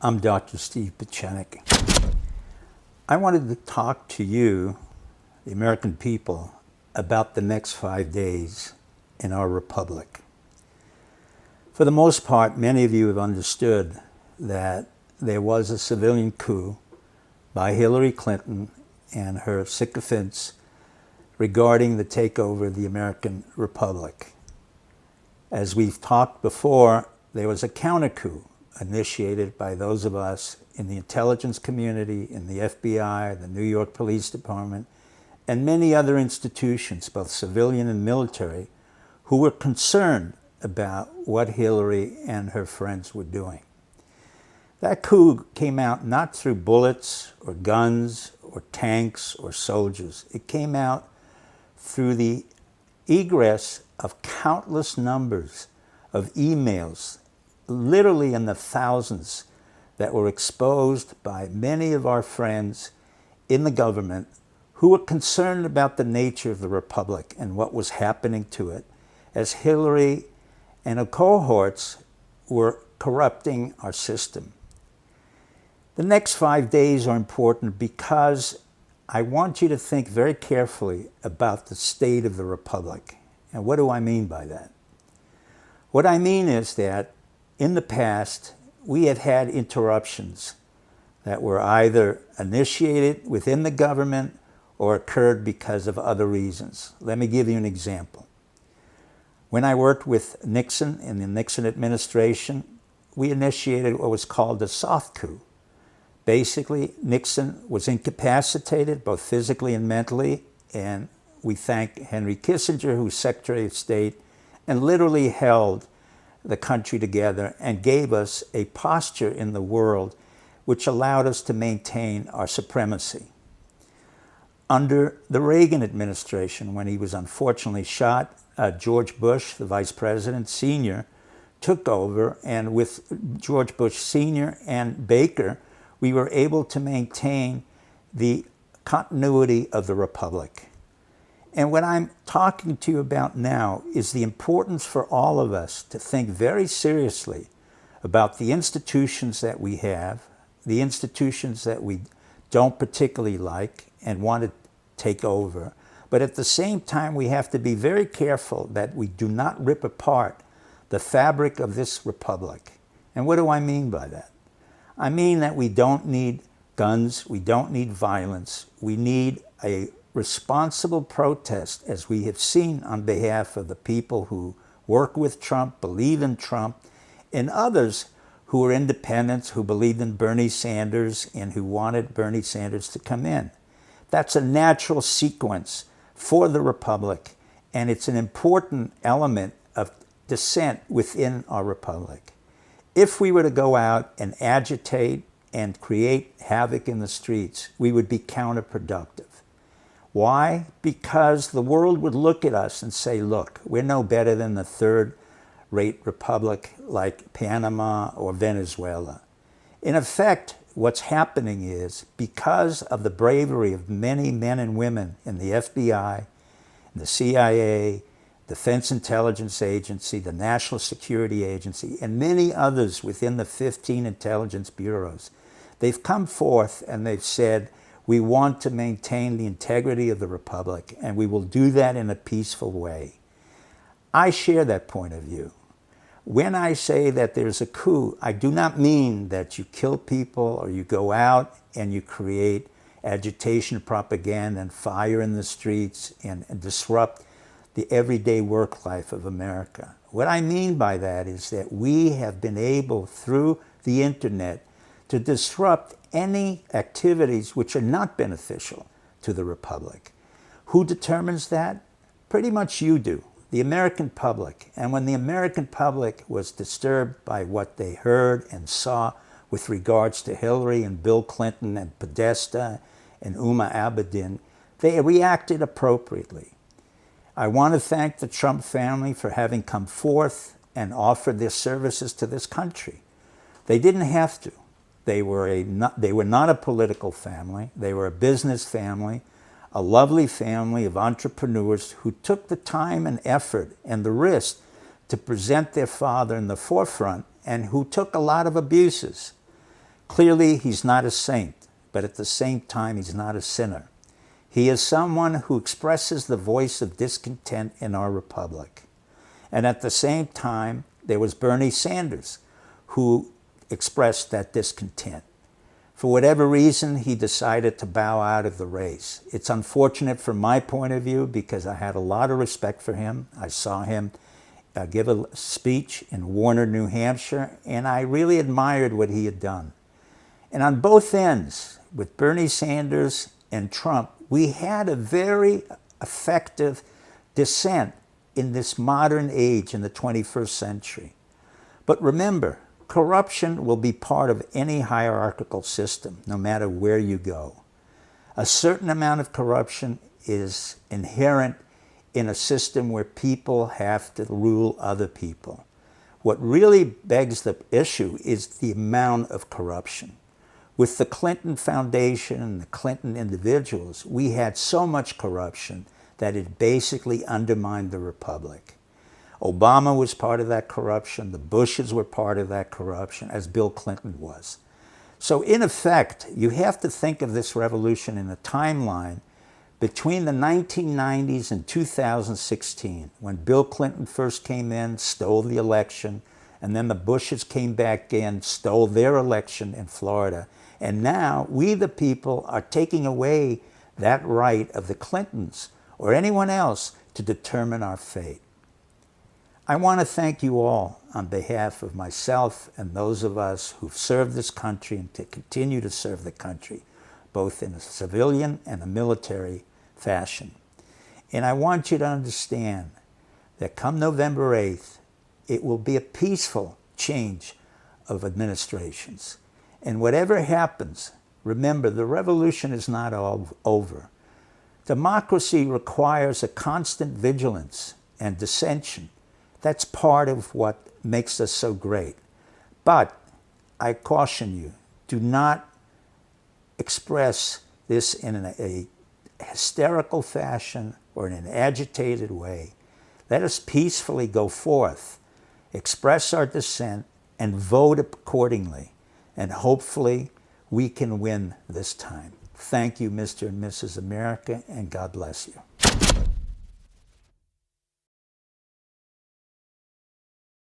I'm Dr. Steve Pieczenik. I wanted to talk to you, the American people, about the next 5 days in our republic. For the most part, many of you have understood that there was a civilian coup by Hillary Clinton and her sycophants regarding the takeover of the American Republic. As we've talked before, there was a counter-coup initiated by those of us in the intelligence community, in the FBI, the New York Police Department, and many other institutions, both civilian and military, who were concerned about what Hillary and her friends were doing. That coup came out not through bullets or guns or tanks or soldiers. It came out through the egress of countless numbers of emails, literally in the thousands, that were exposed by many of our friends in the government who were concerned about the nature of the republic and what was happening to it as Hillary and her cohorts were corrupting our system. The next 5 days are important because I want you to think very carefully about the state of the republic. And what do I mean by that? What I mean is that in the past, we have had interruptions that were either initiated within the government or occurred because of other reasons. Let me give you an example. When I worked with Nixon in the Nixon administration, we initiated what was called a soft coup. Basically, Nixon was incapacitated both physically and mentally, and we thank Henry Kissinger, who was Secretary of State, and literally held the country together and gave us a posture in the world which allowed us to maintain our supremacy. Under the Reagan administration, when he was unfortunately shot, George Bush, the Vice President Sr., took over, and with George Bush Sr. and Baker, we were able to maintain the continuity of the republic. And what I'm talking to you about now is the importance for all of us to think very seriously about the institutions that we have, the institutions that we don't particularly like and want to take over. But at the same time, we have to be very careful that we do not rip apart the fabric of this republic. And what do I mean by that? I mean that we don't need guns, we don't need violence, we need a responsible protest, as we have seen on behalf of the people who work with Trump, believe in Trump, and others who are independents, who believed in Bernie Sanders and who wanted Bernie Sanders to come in. That's a natural sequence for the republic, and it's an important element of dissent within our republic. If we were to go out and agitate and create havoc in the streets, we would be counterproductive. Why? Because the world would look at us and say, look, we're no better than the third-rate republic like Panama or Venezuela. In effect, what's happening is, because of the bravery of many men and women in the FBI, the CIA, Defense Intelligence Agency, the National Security Agency, and many others within the 15 intelligence bureaus, they've come forth and they've said, we want to maintain the integrity of the republic, and we will do that in a peaceful way. I share that point of view. When I say that there's a coup, I do not mean that you kill people or you go out and you create agitation, propaganda, and fire in the streets and disrupt the everyday work life of America. What I mean by that is that we have been able, through the internet, to disrupt any activities which are not beneficial to the republic. Who determines that? Pretty much you do, the American public. And when the American public was disturbed by what they heard and saw with regards to Hillary and Bill Clinton and Podesta and Uma Abedin, they reacted appropriately. I want to thank the Trump family for having come forth and offered their services to this country. They didn't have to. They were not a political family. They were a business family, a lovely family of entrepreneurs who took the time and effort and the risk to present their father in the forefront and who took a lot of abuses. Clearly, he's not a saint, but at the same time, he's not a sinner. He is someone who expresses the voice of discontent in our republic. And at the same time, there was Bernie Sanders, who expressed that discontent. For whatever reason, he decided to bow out of the race. It's unfortunate from my point of view because I had a lot of respect for him. I saw him give a speech in Warner, New Hampshire, and I really admired what he had done. And on both ends, with Bernie Sanders and Trump, we had a very effective dissent in this modern age in the 21st century. But remember, corruption will be part of any hierarchical system, no matter where you go. A certain amount of corruption is inherent in a system where people have to rule other people. What really begs the issue is the amount of corruption. With the Clinton Foundation and the Clinton individuals, we had so much corruption that it basically undermined the republic. Obama was part of that corruption. The Bushes were part of that corruption, as Bill Clinton was. So in effect, you have to think of this revolution in a timeline between the 1990s and 2016, when Bill Clinton first came in, stole the election, and then the Bushes came back in, stole their election in Florida. And now we, the people, are taking away that right of the Clintons or anyone else to determine our fate. I want to thank you all on behalf of myself and those of us who've served this country and to continue to serve the country, both in a civilian and a military fashion. And I want you to understand that come November 8th, it will be a peaceful change of administrations. And whatever happens, remember, the revolution is not all over. Democracy requires a constant vigilance and dissension. That's part of what makes us so great. But I caution you, do not express this in a hysterical fashion or in an agitated way. Let us peacefully go forth, express our dissent, and vote accordingly. And hopefully we can win this time. Thank you, Mr. and Mrs. America, and God bless you.